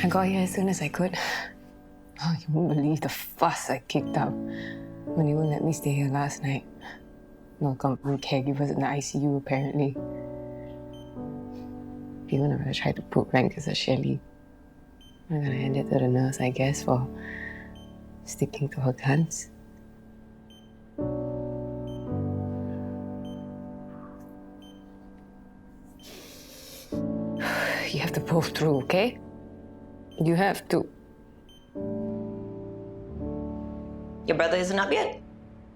I got here as soon as I could. Oh, you won't believe the fuss I kicked up when they wouldn't let me stay here last night. No confirmed caregivers in the ICU, apparently. Even if I tried to put rankers at Shelley, I'm gonna hand it to the nurse, I guess, for sticking to her guns. You have to pull through, okay? You have to. Your brother isn't up yet?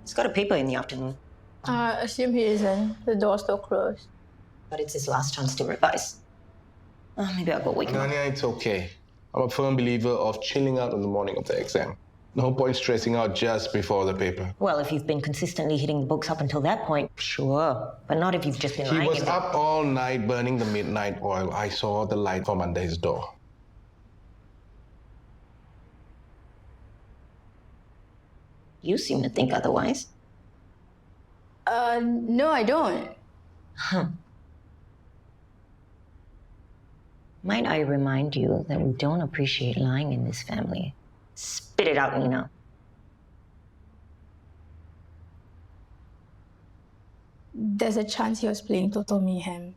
He's got a paper in the afternoon. I assume he isn't. The door's still closed. But it's his last chance to revise. Maybe I'll go wake him up. Nanya, it's okay. I'm a firm believer of chilling out on the morning of the exam. No point stressing out just before the paper. Well, if you've been consistently hitting the books up until that point, sure. But not if you've just been lying. He was up all night burning the midnight oil. I saw the light from under his door. You seem to think otherwise. No, I don't. Huh. Might I remind you that we don't appreciate lying in this family? Spit it out, Nina. There's a chance he was playing Total Mayhem.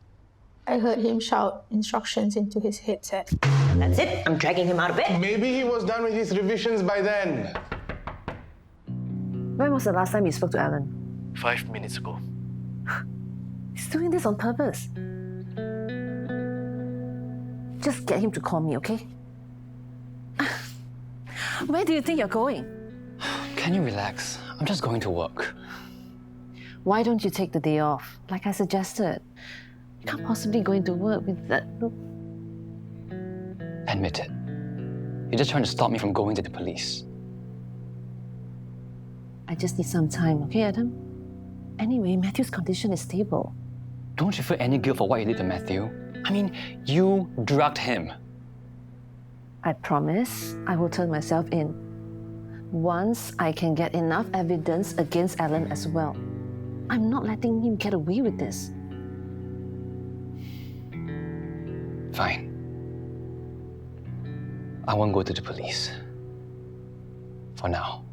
I heard him shout instructions into his headset. That's it. I'm dragging him out of bed. Maybe he was done with his revisions by then. When was the last time you spoke to Alan? 5 minutes ago. He's doing this on purpose. Just get him to call me, okay? Where do you think you're going? Can you relax? I'm just going to work. Why don't you take the day off, like I suggested? You can't possibly go into work with that look. Admit it. You're just trying to stop me from going to the police. I just need some time, okay, Adam? Anyway, Matthew's condition is stable. Don't you feel any guilt for what you did to Matthew? I mean, you drugged him. I promise I will turn myself in once I can get enough evidence against Alan as well. I'm not letting him get away with this. Fine. I won't go to the police. For now.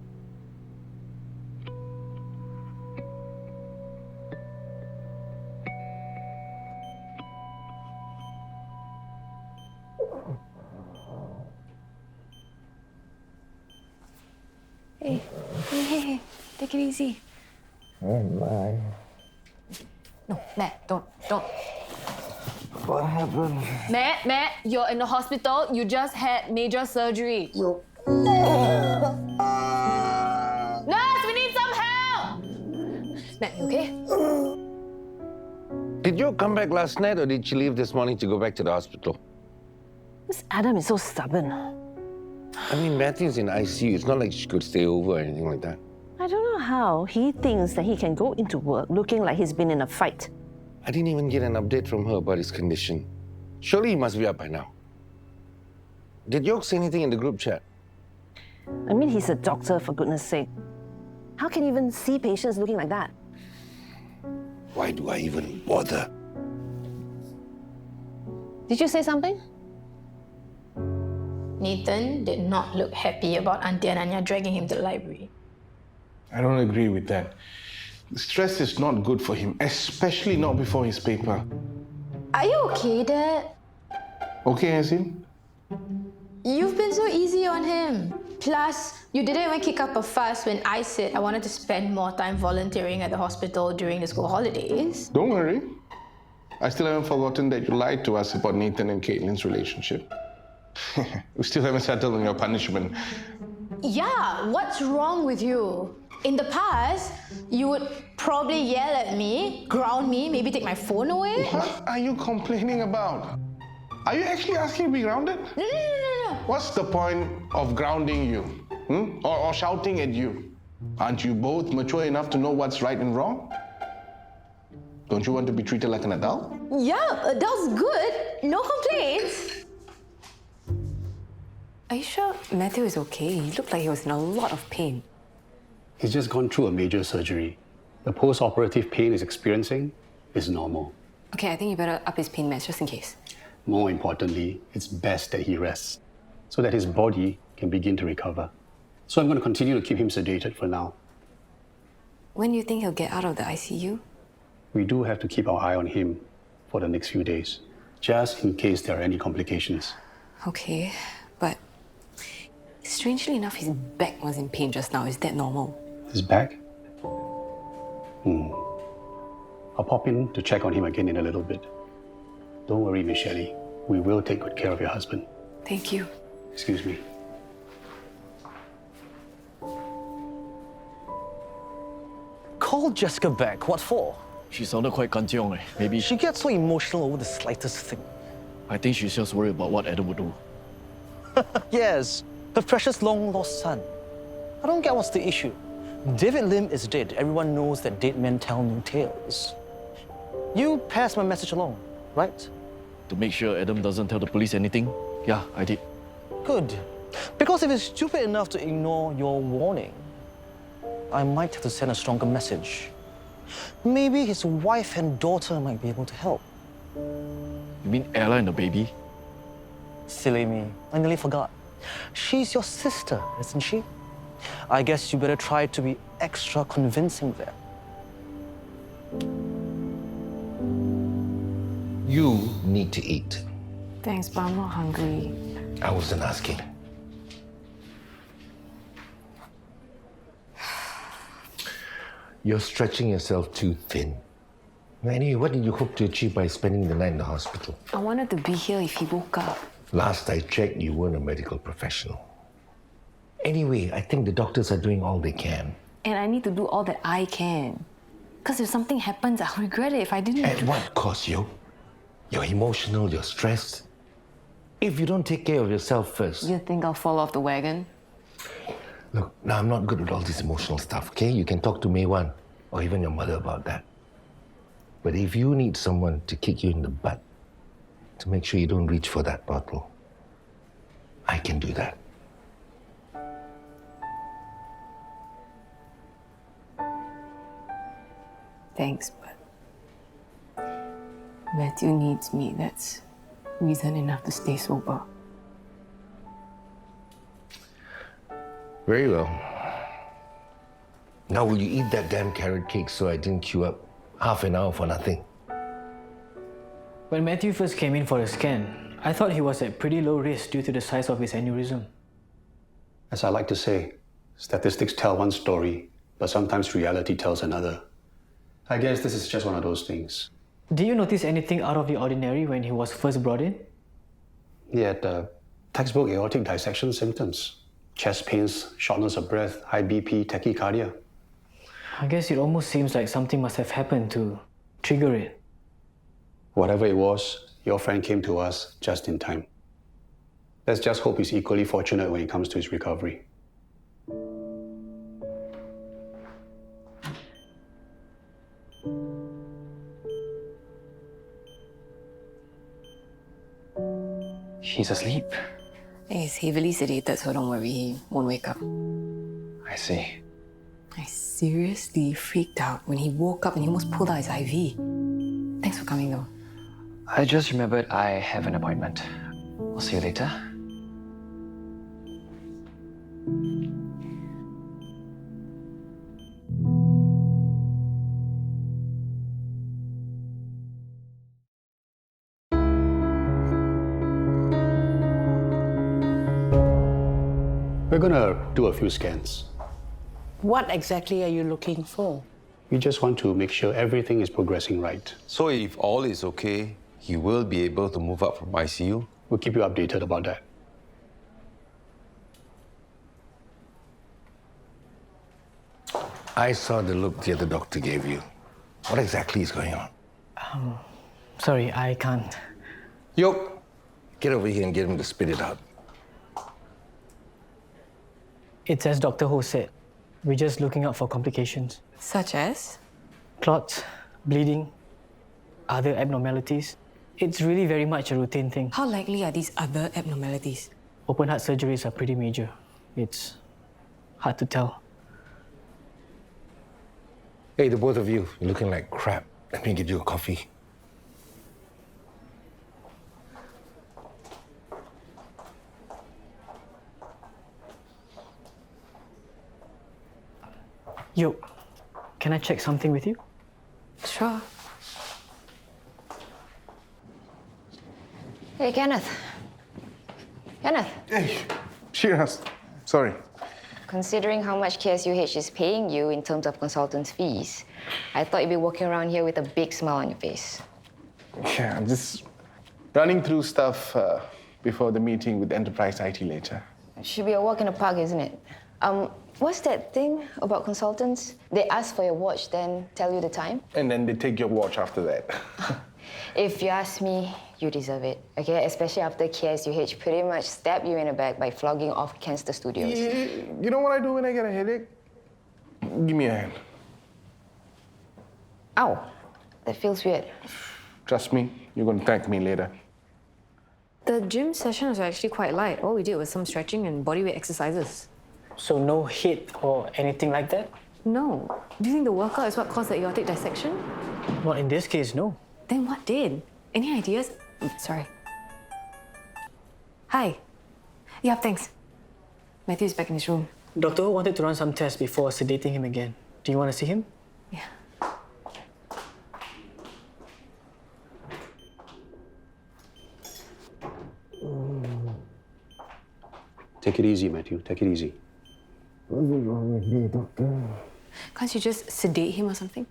Hey, take it easy. Oh my. No, Matt, don't. What happened? Matt, you're in the hospital. You just had major surgery. No. Nurse, we need some help! Matt, you okay? Did you come back last night or did she leave this morning to go back to the hospital? This Adam is so stubborn. I mean, Matthew's in ICU. It's not like she could stay over or anything like that. I don't know how he thinks that he can go into work looking like he's been in a fight. I didn't even get an update from her about his condition. Surely he must be up by now. Did York say anything in the group chat? I mean, he's a doctor, for goodness sake. How can he even see patients looking like that? Why do I even bother? Did you say something? Nathan did not look happy about Auntie Ananya dragging him to the library. I don't agree with that. Stress is not good for him, especially not before his paper. Are you okay, Dad? Okay, Yasin? You've been so easy on him. Plus, you didn't even kick up a fuss when I said I wanted to spend more time volunteering at the hospital during the school holidays. Don't worry. I still haven't forgotten that you lied to us about Nathan and Caitlin's relationship. We still haven't settled on your punishment. Yeah, what's wrong with you? In the past, you would probably yell at me, ground me, maybe take my phone away. What are you complaining about? Are you actually asking to be grounded? No. What's the point of grounding you? Or shouting at you? Aren't you both mature enough to know what's right and wrong? Don't you want to be treated like an adult? Yeah, adult's good. No complaints. Are you sure Matthew is okay? He looked like he was in a lot of pain. He's just gone through a major surgery. The post-operative pain he's experiencing is normal. Okay, I think you better up his pain meds just in case. More importantly, it's best that he rests. so that his body can begin to recover. So I'm going to continue to keep him sedated for now. When do you think he'll get out of the ICU? We do have to keep our eye on him for the next few days, just in case there are any complications. Okay, but strangely enough, his back was in pain just now. Is that normal? His back? I'll pop in to check on him again in a little bit. Don't worry, Miss Shelley. We will take good care of your husband. Thank you. Excuse me. Call Jessica back. What for? She sounded quite kantiong. Maybe She gets so emotional over the slightest thing. I think she's just worried about what Adam would do. Yes, her precious long-lost son. I don't get what's the issue. David Lim is dead. Everyone knows that dead men tell no tales. You pass my message along, right? To make sure Adam doesn't tell the police anything, yeah, I did. Good. Because if he's stupid enough to ignore your warning, I might have to send a stronger message. Maybe his wife and daughter might be able to help. You mean Ella and the baby? Silly me. I nearly forgot. She's your sister, isn't she? I guess you better try to be extra convincing there. You need to eat. Thanks, but I'm not hungry. I wasn't asking. You're stretching yourself too thin. Anyway, what did you hope to achieve by spending the night in the hospital? I wanted to be here if he woke up. Last I checked, you weren't a medical professional. Anyway, I think the doctors are doing all they can. And I need to do all that I can. Because if something happens, I'll regret it if I didn't. At what cost, yo? You're emotional, you're stressed. If you don't take care of yourself first... You think I'll fall off the wagon? Look, now I'm not good with all this emotional stuff, okay? You can talk to Mei Wan or even your mother about that. But if you need someone to kick you in the butt, to make sure you don't reach for that bottle, I can do that. Thanks, but Matthew needs me. That's reason enough to stay sober. Very well. Now will you eat that damn carrot cake so I didn't queue up half an hour for nothing? When Matthew first came in for a scan, I thought he was at pretty low risk due to the size of his aneurysm. As I like to say, statistics tell one story, but sometimes reality tells another. I guess this is just one of those things. Did you notice anything out of the ordinary when he was first brought in? He had textbook aortic dissection symptoms. Chest pains, shortness of breath, high BP, tachycardia. I guess it almost seems like something must have happened to trigger it. Whatever it was, your friend came to us just in time. Let's just hope he's equally fortunate when it comes to his recovery. He's asleep. He's heavily sedated, so don't worry, he won't wake up. I see. I seriously freaked out when he woke up and he almost pulled out his IV. Thanks for coming though. I just remembered I have an appointment. I'll see you later. We're gonna do a few scans. What exactly are you looking for? We just want to make sure everything is progressing right. So if all is okay, he will be able to move up from ICU? We'll keep you updated about that. I saw the look the other doctor gave you. What exactly is going on? Sorry, I can't. Yo, get over here and get him to spit it out. It's as Dr. Ho said. We're just looking out for complications. Such as? Clots, bleeding, other abnormalities. It's really very much a routine thing. How likely are these other abnormalities? Open heart surgeries are pretty major. It's hard to tell. Hey, the both of you, you're looking like crap. Let me get you a coffee. Yo, can I check something with you? Sure. Hey, Kenneth. Kenneth. Hey, Shiraz. Sorry. Considering how much KSUH is paying you in terms of consultants' fees, I thought you'd be walking around here with a big smile on your face. Yeah, I'm just running through stuff before the meeting with Enterprise IT later. It should be a walk in the park, isn't it? What's that thing about consultants? They ask for your watch, then tell you the time? And then they take your watch after that. If you ask me, you deserve it, okay? Especially after KSUH pretty much stabbed you in the back by flogging off Cancer Studios. You know what I do when I get a headache? Give me a hand. Ow, that feels weird. Trust me, you're going to thank me later. The gym session was actually quite light. All we did was some stretching and bodyweight exercises. So no hit or anything like that? No. Do you think the workout is what caused the aortic dissection? Well, in this case, no. Then what did? Any ideas? Sorry. Hi. Yeah, thanks. Matthew's back in his room. Dr. Ho wanted to run some tests before sedating him again. Do you want to see him? Yeah. Take it easy, Matthew. Take it easy. What's wrong with me, doctor? Can't you just sedate him or something?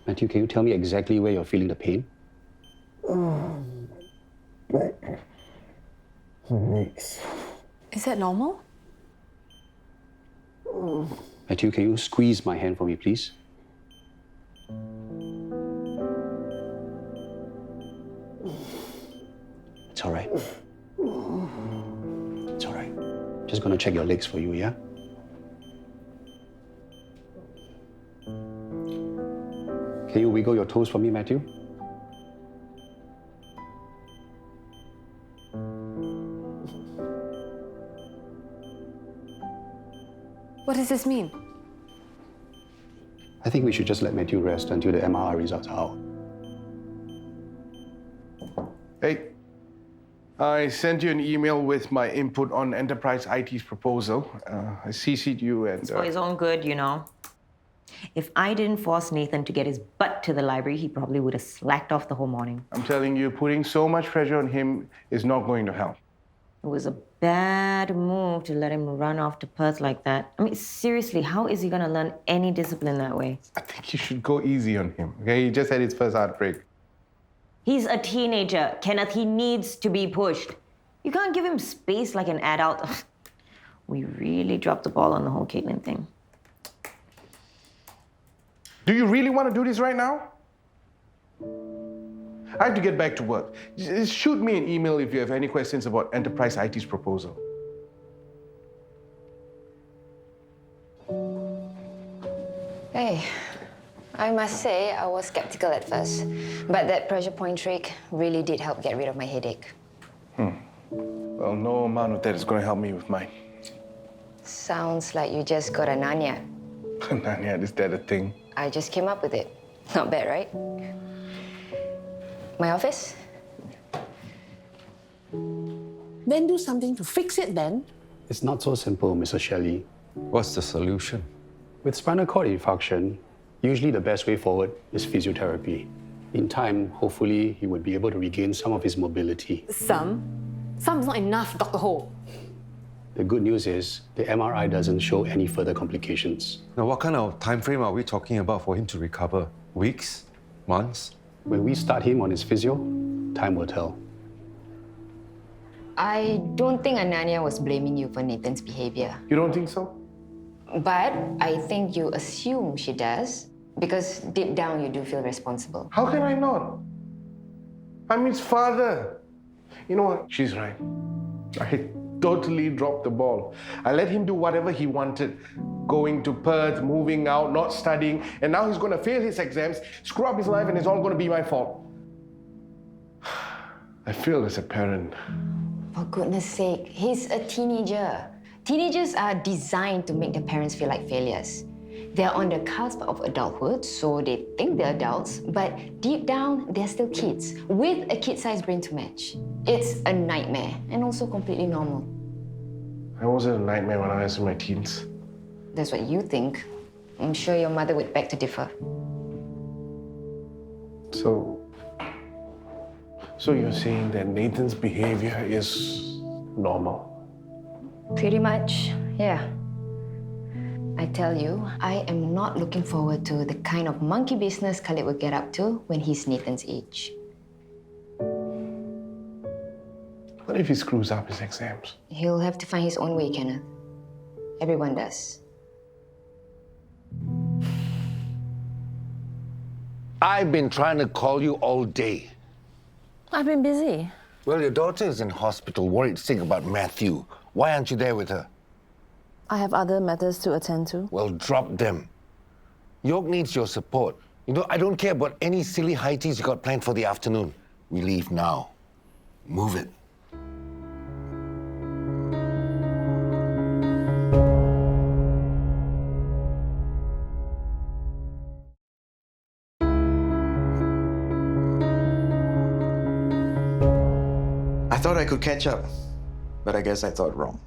Matthew, can you tell me exactly where you're feeling the pain? Back. Legs. Is that normal? Matthew, can you squeeze my hand for me, please? It's all right. It's all right. Just gonna check your legs for you, yeah? Can you wiggle your toes for me, Matthew? What does this mean? I think we should just let Matthew rest until the MRI results are out. Hey, I sent you an email with my input on Enterprise IT's proposal. I CC'd you and... It's for his own good, you know. If I didn't force Nathan to get his butt to the library, he probably would have slacked off the whole morning. I'm telling you, putting so much pressure on him is not going to help. It was a bad move to let him run off to Perth like that. I mean, seriously, how is he going to learn any discipline that way? I think you should go easy on him, okay? He just had his first heartbreak. He's a teenager, Kenneth. He needs to be pushed. You can't give him space like an adult. We really dropped the ball on the whole Caitlin thing. Do you really want to do this right now? I have to get back to work. Just shoot me an email if you have any questions about Enterprise IT's proposal. Hey, I must say I was skeptical at first, but that pressure point trick really did help get rid of my headache. Well, no amount of that is going to help me with mine. Sounds like you just got a lanyard. Lanyard, is that a thing? I just came up with it. Not bad, right? My office? Then do something to fix it then. It's not so simple, Mrs. Shelley. What's the solution? With spinal cord infarction, usually the best way forward is physiotherapy. In time, hopefully, he would be able to regain some of his mobility. Some? Some's not enough, Dr. Ho. The good news is the MRI doesn't show any further complications. Now, what kind of time frame are we talking about for him to recover? Weeks? Months? When we start him on his physio, time will tell. I don't think Ananya was blaming you for Nathan's behavior. You don't think so? But I think you assume she does, because deep down you do feel responsible. How can I not? I'm his father. You know what? She's right. I totally dropped the ball. I let him do whatever he wanted. Going to Perth, moving out, not studying, and now he's going to fail his exams, screw up his life, and it's all going to be my fault. I feel as a parent. For goodness sake, he's a teenager. Teenagers are designed to make their parents feel like failures. They're on the cusp of adulthood, so they think they're adults, but deep down, they're still kids, with a kid-sized brain to match. It's a nightmare, and also completely normal. I wasn't a nightmare when I was in my teens. That's what you think. I'm sure your mother would beg to differ. So you're saying that Nathan's behavior is normal? Pretty much, yeah. I tell you, I am not looking forward to the kind of monkey business Khalid will get up to when he's Nathan's age. What if he screws up his exams? He'll have to find his own way, Kenneth. Everyone does. I've been trying to call you all day. I've been busy. Well, your daughter is in hospital, worried sick about Matthew. Why aren't you there with her? I have other matters to attend to. Well, drop them. York needs your support. You know, I don't care about any silly high teas you got planned for the afternoon. We leave now. Move it. I thought I could catch up, but I guess I thought wrong.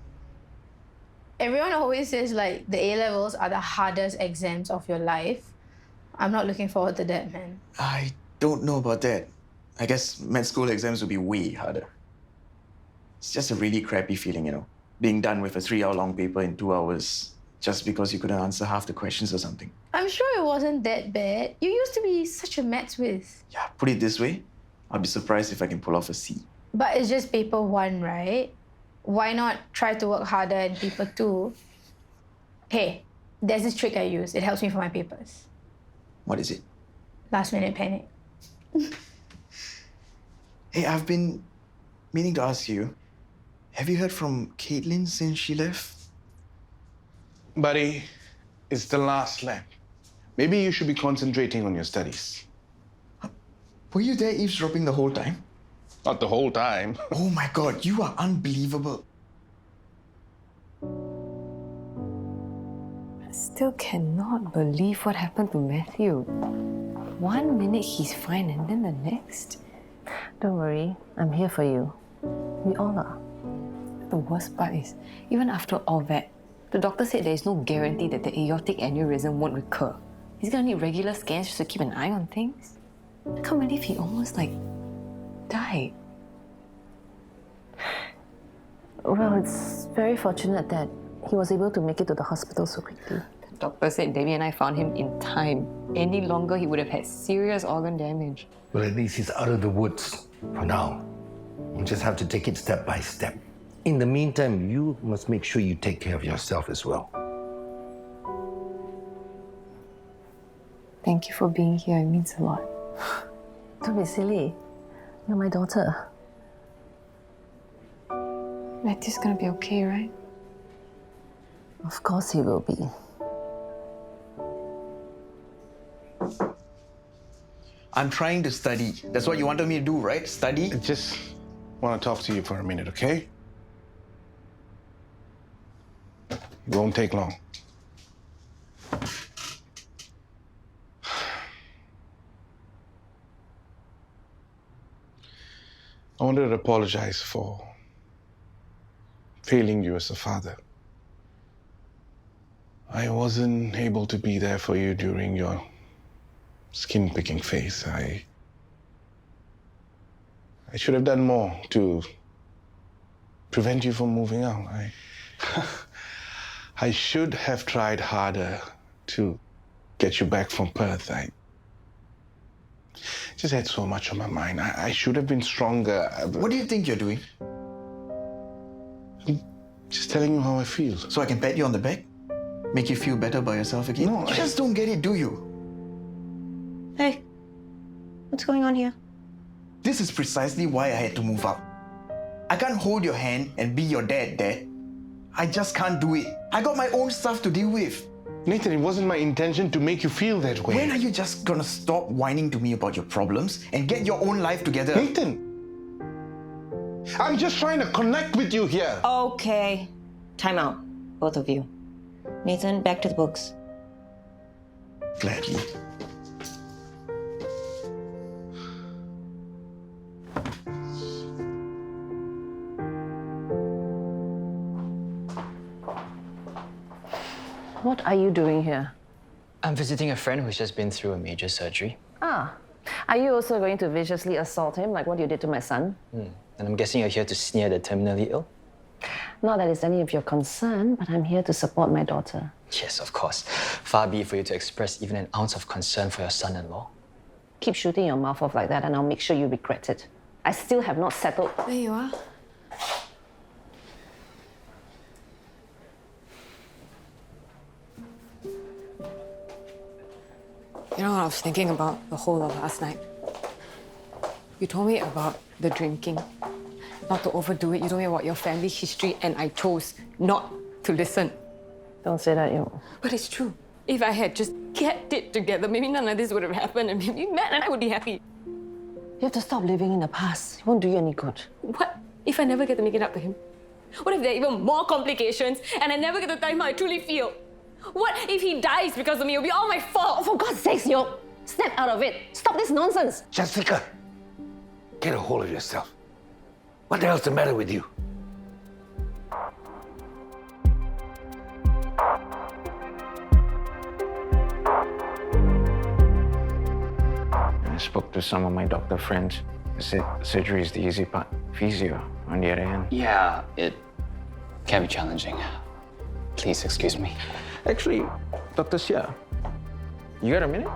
Everyone always says like the A-levels are the hardest exams of your life. I'm not looking forward to that, man. I don't know about that. I guess med school exams would be way harder. It's just a really crappy feeling, you know, being done with a 3-hour-long paper in 2 hours just because you couldn't answer half the questions or something. I'm sure it wasn't that bad. You used to be such a maths whiz. Yeah, put it this way, I'll be surprised if I can pull off a C. But it's just paper 1, right? Why not try to work harder in paper 2? Hey, there's this trick I use. It helps me for my papers. What is it? Last minute panic. Hey, I've been meaning to ask you, have you heard from Caitlin since she left? Buddy, it's the last lap. Maybe you should be concentrating on your studies. Were you there eavesdropping the whole time? Not the whole time. Oh my God, you are unbelievable. I still cannot believe what happened to Matthew. 1 minute he's fine and then the next. Don't worry, I'm here for you. We all are. The worst part is, even after all that, the doctor said there is no guarantee that the aortic aneurysm won't recur. He's gonna need regular scans just to keep an eye on things. I can't believe he almost died. Well, it's very fortunate that he was able to make it to the hospital so quickly. The doctor said Debbie and I found him in time. Any longer, he would have had serious organ damage. Well, at least he's out of the woods for now. You just have to take it step by step. In the meantime, you must make sure you take care of yourself as well. Thank you for being here. It means a lot. Don't be silly. You're my daughter. Matthew's gonna be okay, right? Of course he will be. I'm trying to study. That's what you wanted me to do, right? Study? I just want to talk to you for a minute, okay? It won't take long. I wanted to apologize for failing you as a father. I wasn't able to be there for you during your skin-picking phase. I should have done more to prevent you from moving out. I should have tried harder to get you back from Perth. I just had so much on my mind. I should have been stronger. What do you think you're doing? I'm just telling you how I feel. So I can pat you on the back? Make you feel better about yourself again? No, you just don't get it, do you? Hey, what's going on here? This is precisely why I had to move out. I can't hold your hand and be your dad. I just can't do it. I got my own stuff to deal with. Nathan, it wasn't my intention to make you feel that way. When are you just gonna stop whining to me about your problems and get your own life together? Nathan! I'm just trying to connect with you here. Okay. Time out, both of you. Nathan, back to the books. Gladly. What are you doing here? I'm visiting a friend who's just been through a major surgery. Ah, are you also going to viciously assault him like what you did to my son? And I'm guessing you're here to sneer the terminally ill? Not that it's any of your concern, but I'm here to support my daughter. Yes, of course. Far be it for you to express even an ounce of concern for your son-in-law. Keep shooting your mouth off like that and I'll make sure you regret it. I still have not settled. There you are. You know what I was thinking about the whole of last night? You told me about the drinking. Not to overdo it. You told me about your family history and I chose not to listen. Don't say that, you. But it's true. If I had just kept it together, maybe none of this would have happened and maybe Matt and I would be happy. You have to stop living in the past. It won't do you any good. What if I never get to make it up to him? What if there are even more complications and I never get to tell him how I truly feel? What if he dies because of me? It'll be all my fault. Oh, for God's sakes, Yo! Snap out of it. Stop this nonsense. Jessica, get a hold of yourself. What the hell's the matter with you? I spoke to some of my doctor friends. They said surgery is the easy part. Physio, on the other hand. Yeah, it can be challenging. Please excuse me. Actually, Dr. Xia, you got a minute?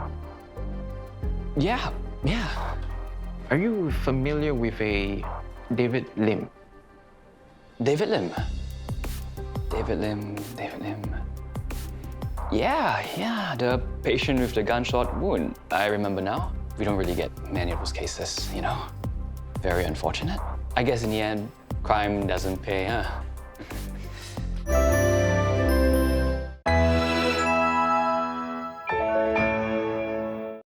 Yeah. Are you familiar with a David Lim? David Lim. Yeah, the patient with the gunshot wound. I remember now. We don't really get many of those cases, you know? Very unfortunate. I guess in the end, crime doesn't pay, huh?